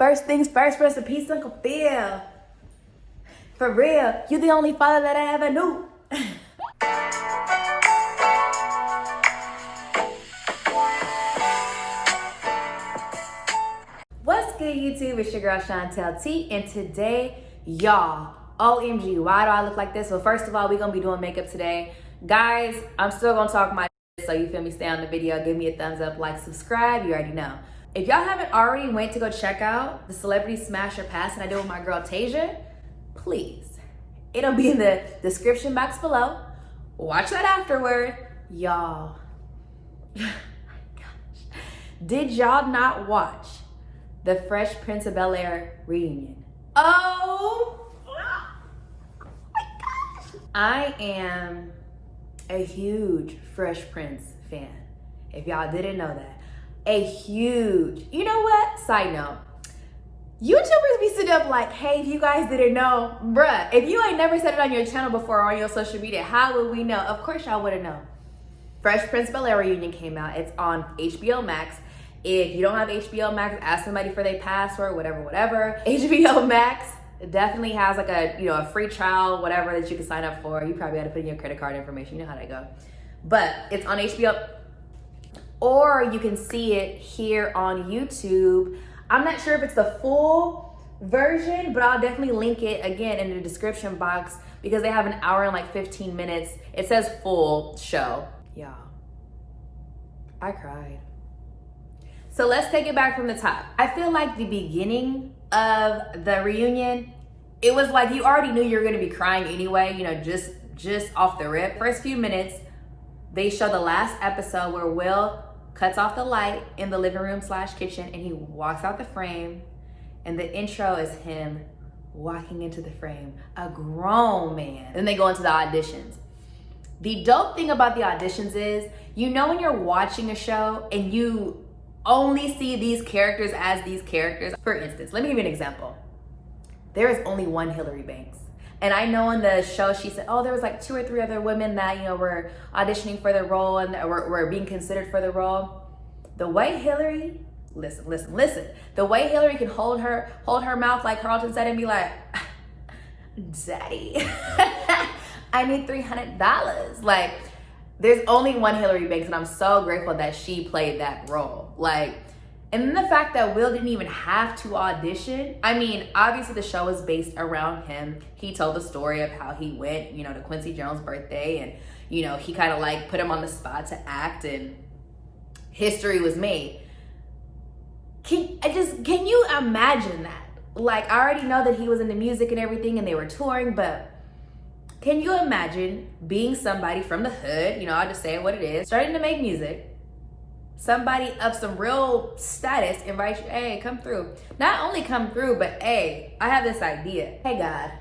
First things first, rest in peace, Uncle Phil. For real, you the only father that I ever knew. What's good, YouTube? It's your girl Chauntel T, and today, y'all, OMG, why do I look like this? Well, first of all, we're gonna be doing makeup today. Guys, I'm still gonna talk my shit, so you feel me, stay on the video, give me a thumbs up, like, subscribe, you already know. If y'all haven't already went to go check out the Celebrity Smash or Pass that I did with my girl Tasia, please, it'll be in the description box below. Watch that afterward. Y'all, gosh, did y'all not watch the Fresh Prince of Bel-Air reunion? Oh my gosh. I am a huge Fresh Prince fan, if y'all didn't know that. A huge, you know what? Side note, YouTubers be sitting up like, hey, if you guys didn't know, bruh, if you ain't never said it on your channel before or on your social media, how would we know? Of course y'all wouldn't know. Fresh Prince of Bel-Air reunion came out. It's on HBO Max. If you don't have HBO Max, ask somebody for their password, whatever. HBO Max definitely has like a free trial, whatever that you can sign up for. You probably got to put in your credit card information. You know how that go. But it's on HBO, or you can see it here on YouTube. I'm not sure if it's the full version, but I'll definitely link it again in the description box because they have an hour and like 15 minutes. It says full show. Y'all, I cried. So let's take it back from the top. I feel like the beginning of the reunion, it was like you already knew you were gonna be crying anyway, just off the rip. First few minutes, they show the last episode where Will cuts off the light in the living room / kitchen and he walks out the frame, and the intro is him walking into the frame, a grown man. Then they go into the auditions. The dope thing about the auditions is, when you're watching a show and you only see these characters as these characters. For instance, let me give you an example. There is only one Hillary Banks. And I know in the show, she said, oh, there was like 2 or 3 other women that, were auditioning for the role and were being considered for the role. The way Hillary, listen. The way Hillary can hold her mouth like Carlton said and be like, Daddy, I need $300. Like, there's only one Hillary Banks, and I'm so grateful that she played that role. Like, and then the fact that Will didn't even have to audition. I mean, obviously the show is based around him. He told the story of how he went, to Quincy Jones' birthday, and, he kind of like put him on the spot to act, and history was made. Can you imagine that? Like, I already know that he was into music and everything and they were touring, but can you imagine being somebody from the hood, I'll just say what it is, starting to make music, somebody of some real status invites you, hey, come through. Not only come through, but hey, I have this idea. Hey, God,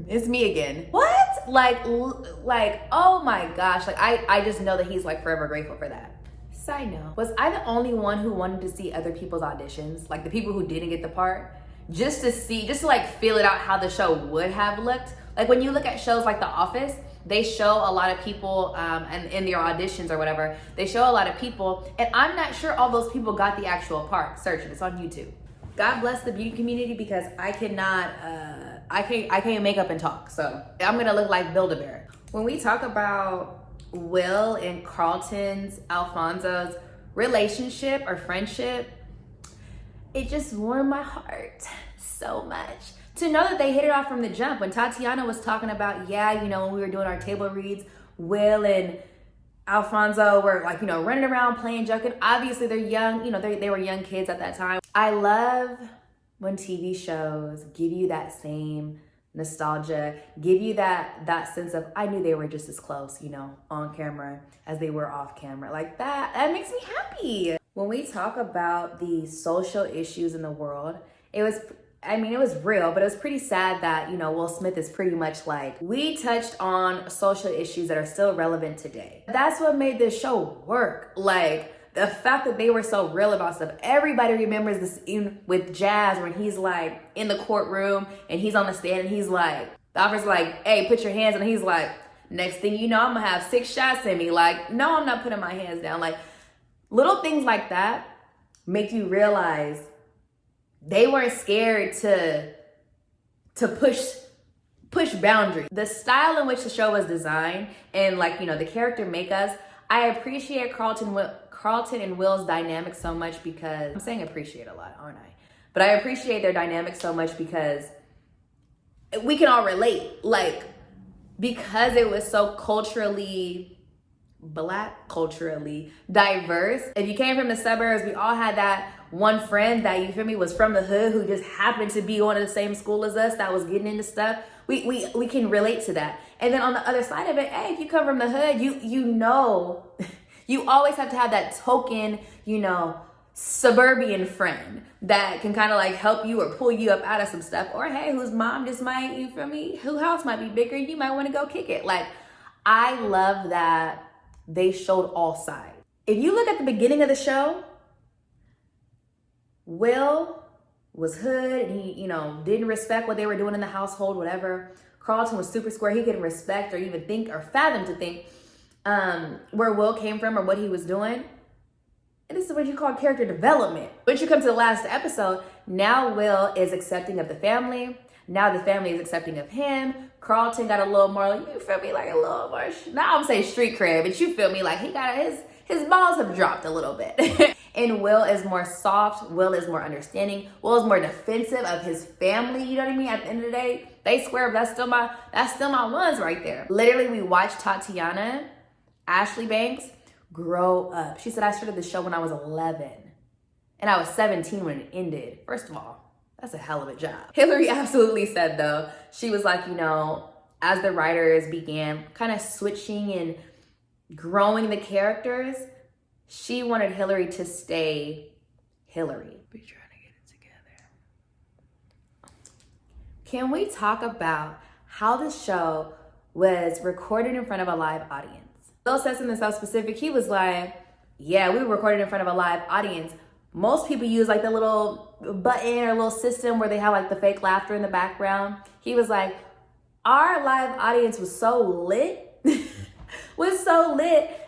it's me again. What? Like, oh my gosh. Like, I just know that he's like forever grateful for that. Side note, was I the only one who wanted to see other people's auditions? Like the people who didn't get the part? Just to like feel it out how the show would have looked. Like when you look at shows like The Office, they show a lot of people, and in their auditions or whatever, they show a lot of people, and I'm not sure all those people got the actual part. Search it, it's on YouTube. God bless the beauty community because I cannot, I can't make up and talk, so I'm gonna look like Build-A-Bear. When we talk about Will and Carlton's, Alfonso's relationship or friendship, it just warmed my heart so much. To know that they hit it off from the jump. When Tatiana was talking about, when we were doing our table reads, Will and Alfonso were like, running around playing, joking. Obviously they're young, they were young kids at that time. I love when TV shows give you that same nostalgia, give you that sense of, I knew they were just as close, on camera as they were off camera. Like that makes me happy. When we talk about the social issues in the world, it was real, but it was pretty sad that, Will Smith is pretty much like, we touched on social issues that are still relevant today. That's what made this show work. Like, the fact that they were so real about stuff. Everybody remembers this scene with Jazz when he's like in the courtroom and he's on the stand and he's like, the officer's like, hey, put your hands, and he's like, next thing you know, I'm gonna have 6 shots in me. Like, no, I'm not putting my hands down. Like, little things like that make you realize they weren't scared to push boundaries. The style in which the show was designed and like, you know, the character makeups, I appreciate Carlton and Will's dynamic so much because, I'm saying appreciate a lot, aren't I? But I appreciate their dynamic so much because we can all relate. Like, because it was so culturally Black, culturally diverse. If you came from the suburbs, we all had that one friend that, you feel me, was from the hood who just happened to be going to the same school as us that was getting into stuff. We can relate to that. And then on the other side of it, hey, if you come from the hood, you know, you always have to have that token, you know, suburban friend that can kind of like help you or pull you up out of some stuff. Or hey, whose mom just might, you feel me, whose house might be bigger, you might want to go kick it. Like, I love that they showed all sides. If you look at the beginning of the show, Will was hood and he, you know, didn't respect what they were doing in the household, whatever. Carlton was super square. He couldn't respect or even think or fathom to think where Will came from or what he was doing. And this is what you call character development. Once you come to the last episode, now Will is accepting of the family. Now the family is accepting of him. Carlton got a little more, you feel me, like a little more, now I'm saying street cred, but you feel me, like he got his balls have dropped a little bit. And Will is more soft. Will is more understanding. Will is more defensive of his family. You know what I mean? At the end of the day, they square up. That's still my ones right there. Literally, we watched Tatiana, Ashley Banks, grow up. She said, I started the show when I was 11 and I was 17 when it ended. First of all, that's a hell of a job. Hillary absolutely said though, she was like, you know, as the writers began kind of switching and growing the characters, she wanted Hillary to stay Hillary. We're trying to get it together. Can we talk about how the show was recorded in front of a live audience? Will said something so specific. He was like, yeah, we recorded in front of a live audience. Most people use like the little button or little system where they have like the fake laughter in the background. He was like, our live audience was so lit,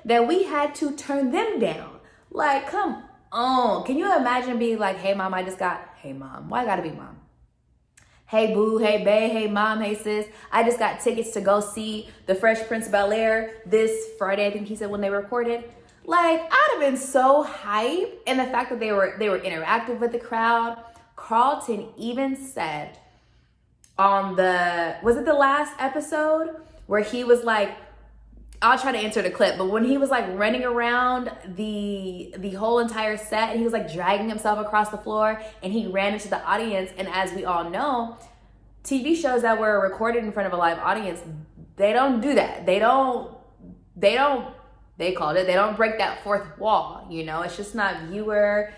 that we had to turn them down. Like, come on. Can you imagine being like, hey mom, hey mom, why I gotta be mom? Hey boo, hey bae, hey mom, hey sis, I just got tickets to go see The Fresh Prince of Bel-Air this Friday, I think he said, when they recorded. Like, I'd have been so hyped. And the fact that they were interactive with the crowd. Carlton even said on was it the last episode where he was like, I'll try to answer the clip, but when he was like running around the whole entire set and he was like dragging himself across the floor and he ran into the audience. And as we all know, TV shows that were recorded in front of a live audience, they don't do that. They don't break that fourth wall, you know? It's just not viewer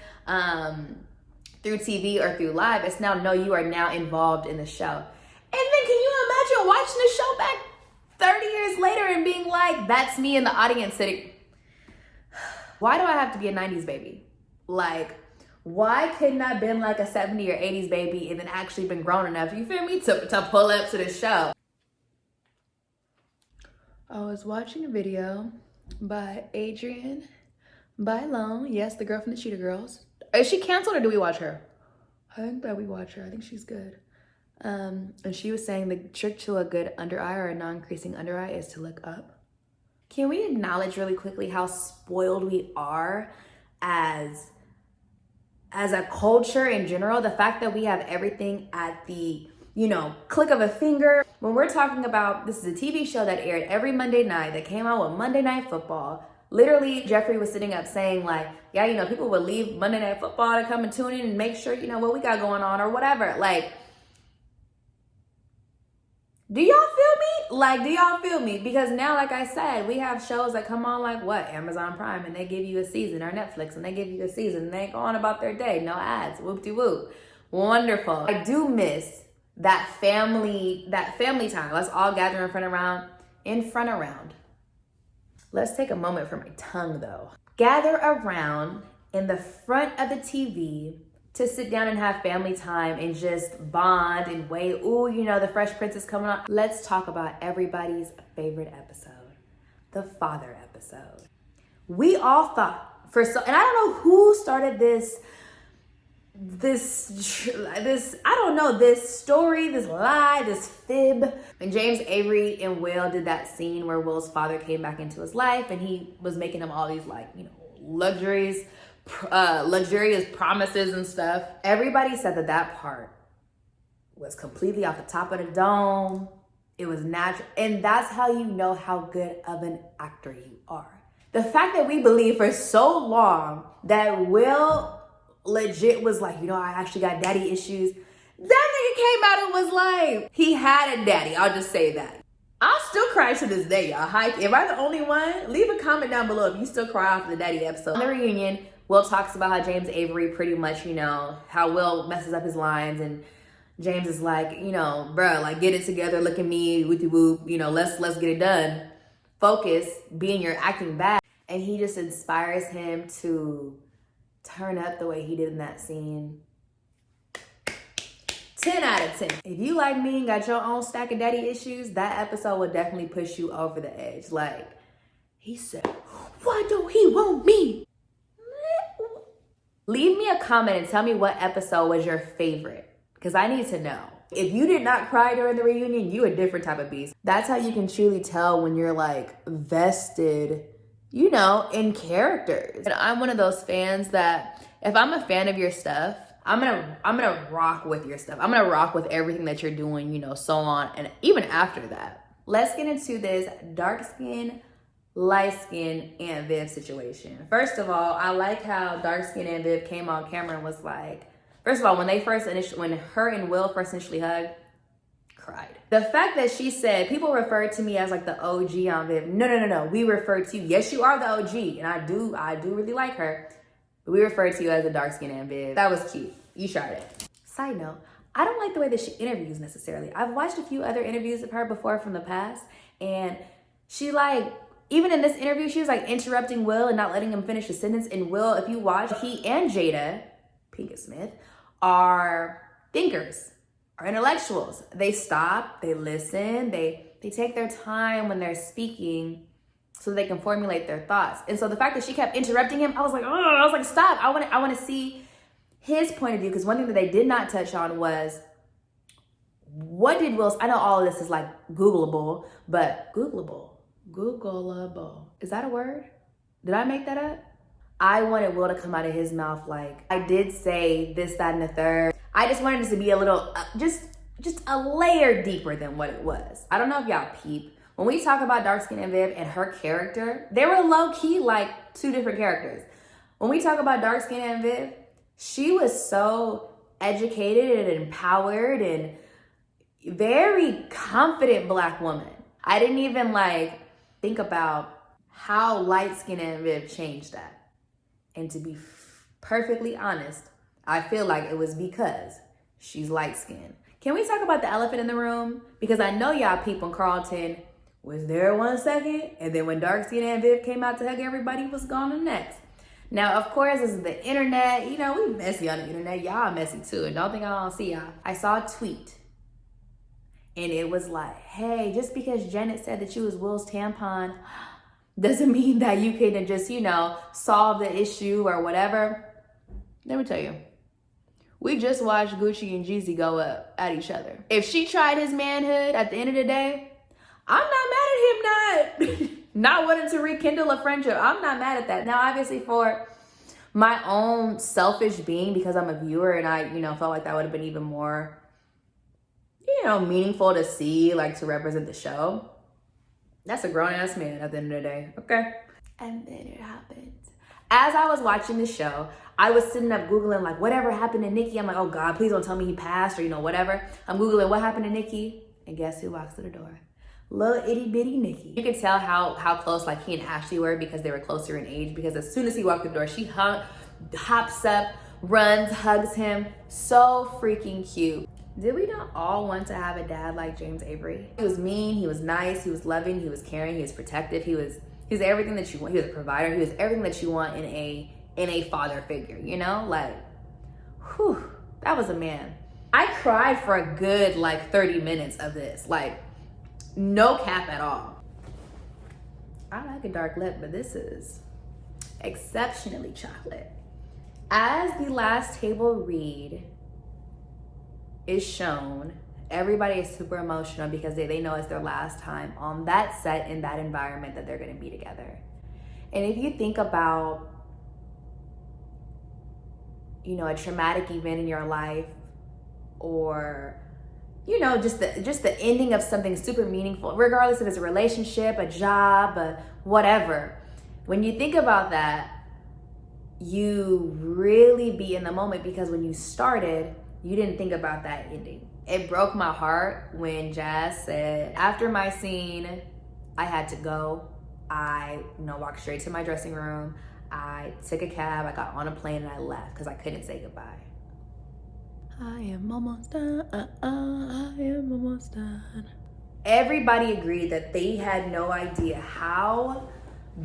through TV or through live. It's now, no, you are now involved in the show. And then can you imagine watching the show back 30 years later and being like, that's me in the audience sitting. Why do I have to be a 90s baby? Like, why couldn't I have been like a 70s or 80s baby and then actually been grown enough, you feel me, to pull up to the show? I was watching a video by Adrienne Bailon. Yes, the girl from the Cheetah Girls. Is she canceled or do we watch her? I think that we watch her. I think she's good. And she was saying the trick to a good under eye or a non-creasing under eye is to look up. Can we acknowledge really quickly how spoiled we are as a culture in general? The fact that we have everything at the, you know, click of a finger. When we're talking about, this is a TV show that aired every Monday night, that came out with Monday Night Football. Literally, Jeffrey was sitting up saying like, yeah, you know, people would leave Monday Night Football to come and tune in and make sure, you know, what we got going on or whatever. Like, do y'all feel me? Like, do y'all feel me? Because now, like I said, we have shows that come on like what? Amazon Prime, and they give you a season, or Netflix, and they give you a season, and they go on about their day. No ads. Whoop-de-whoop. Wonderful. I do miss that family time. Let's all gather in front around. Let's take a moment for my tongue though. Gather around in the front of the TV to sit down and have family time and just bond and wait. Ooh, you know, the Fresh Prince is coming on. Let's talk about everybody's favorite episode, the father episode. We all thought and I don't know who started this I don't know, this story, this lie, this fib. And James Avery and Will did that scene where Will's father came back into his life and he was making him all these like, you know, luxurious promises and stuff. Everybody said that that part was completely off the top of the dome. It was natural. And that's how you know how good of an actor you are. The fact that we believed for so long that Will legit was like, you know, I actually got daddy issues. That nigga came out and was like, he had a daddy. I'll just say that. I'll still cry to this day, y'all. Am I the only one? Leave a comment down below if you still cry off the daddy episode. On the reunion, Will talks about how James Avery pretty much, you know, how Will messes up his lines, and James is like, you know, bruh, like, get it together, look at me, whoopty whoop, you know, let's get it done. Focus, being your acting bad. And he just inspires him to turn up the way he did in that scene. 10 out of 10. If you like me and got your own stack of daddy issues, that episode would definitely push you over the edge. Like, he said, why don't he want me? Leave me a comment and tell me what episode was your favorite, because I need to know. If you did not cry during the reunion, you a different type of beast. That's how you can truly tell when you're like vested, you know, in characters. And I'm one of those fans that if I'm a fan of your stuff, I'm gonna rock with your stuff. I'm gonna rock with everything that you're doing, you know, so on. And even after that, let's get into this dark skin, light skin, and Viv situation. First of all, I like how dark skin and Viv came on camera and was like, first of all, when her and Will first initially hugged, cried. The fact that she said, people refer to me as like the OG on Viv. No. We refer to you. Yes, you are the OG. And I do really like her. But we refer to you as a dark skin and Viv. That was cute. You tried it. Side note, I don't like the way that she interviews necessarily. I've watched a few other interviews of her before from the past. And she like, even in this interview, she was like interrupting Will and not letting him finish the sentence. And Will, if you watch, he and Jada Pinkett Smith are thinkers, are intellectuals. They stop, they listen, they take their time when they're speaking so they can formulate their thoughts. And so the fact that she kept interrupting him, I was like, stop. I want to see his point of view, because one thing that they did not touch on was, what did Will, I know all of this is like Googleable, but Googleable. Is that a word? Did I make that up? I wanted Will to come out of his mouth like, I did say this, that, and the third. I just wanted it to be a little, just a layer deeper than what it was. I don't know if y'all peep. When we talk about dark skin and Viv and her character, they were low key like two different characters. When we talk about dark skin and Viv, she was so educated and empowered and very confident Black woman. I didn't even like think about how light skin and Viv changed that. And to be perfectly honest, I feel like it was because she's light skinned. Can we talk about the elephant in the room? Because I know y'all people in Carlton was there 1 second, and then when dark skin and Viv came out to hug everybody, was gone the next. Now, of course, this is the internet. You know, we messy on the internet. Y'all messy too, and don't think I don't see y'all. I saw a tweet, and it was like, hey, just because Janet said that you was Will's tampon doesn't mean that you can just, you know, solve the issue or whatever. Let me tell you, we just watched Gucci and Jeezy go up at each other. If she tried his manhood at the end of the day, I'm not mad at him not wanting to rekindle a friendship. I'm not mad at that. Now, obviously, for my own selfish being, because I'm a viewer and I, you know, felt like that would have been even more, you know, meaningful to see, like to represent the show. That's a grown-ass man at the end of the day, okay? And then it happened. As I was watching the show, I was sitting up Googling, like, whatever happened to Nikki? I'm like, oh God, please don't tell me he passed or, you know, whatever. I'm Googling what happened to Nikki, and guess who walks to the door? Little itty bitty Nikki. You could tell how close like he and Ashley were because they were closer in age, because as soon as he walked the door, she hops up, runs, hugs him. So freaking cute. Did we not all want to have a dad like James Avery? He was mean, he was nice, he was loving, he was caring, he was protective, he was everything that you want. He was a provider, he was everything that you want in a father figure, you know? Like, whew, that was a man. I cried for a good like 30 minutes of this, like no cap at all. I like a dark lip, but this is exceptionally chocolate. As the last table read is shown, everybody is super emotional because they know it's their last time on that set in that environment that they're going to be together. And if you think about, you know, a traumatic event in your life, or, you know, just the ending of something super meaningful, regardless if it's a relationship, a job, whatever. When you think about that, you really be in the moment, because when you started, you didn't think about that ending. It broke my heart when Jazz said, after my scene, I had to go. I, you know, walked straight to my dressing room. I took a cab, I got on a plane, and I left because I couldn't say goodbye. I am almost done, I am almost done. Everybody agreed that they had no idea how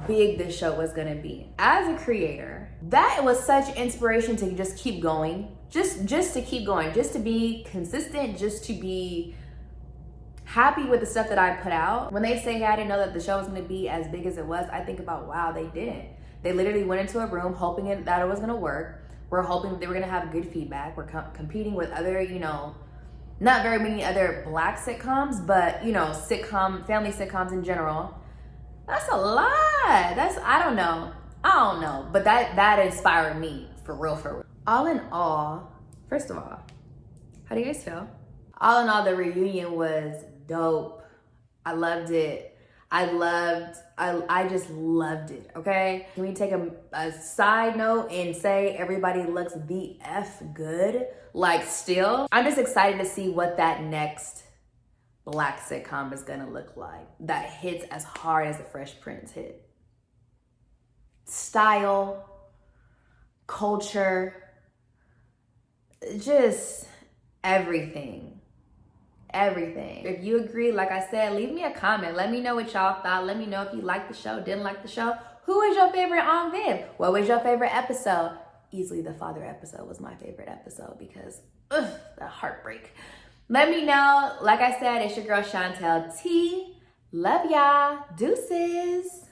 big this show was gonna be. As a creator, that was such inspiration to just keep going, just to keep going, just to be consistent, just to be happy with the stuff that I put out. When they say, hey, I didn't know that the show was gonna be as big as it was, I think about, wow, they didn't. They literally went into a room hoping that it was gonna work. We're hoping that they were gonna have good feedback. We're competing with other, you know, not very many other Black sitcoms, but, you know, family sitcoms in general. That's a lot. I don't know. But that inspired me, for real. All in all, first of all, how do you guys feel? All in all, the reunion was dope. I loved it. I just loved it, okay? Can we take a side note and say everybody looks the F good? Like, still? I'm just excited to see what that next Black sitcom is gonna look like that hits as hard as the Fresh Prince hit. Style, culture, just everything. If you agree, like I said, leave me a comment. Let me know what y'all thought. Let me know if you liked the show, didn't like the show. Who was your favorite on Viv? What was your favorite episode? Easily the father episode was my favorite episode because, the heartbreak. Let me know. Like I said, it's your girl Chauntel T. Love y'all. Deuces.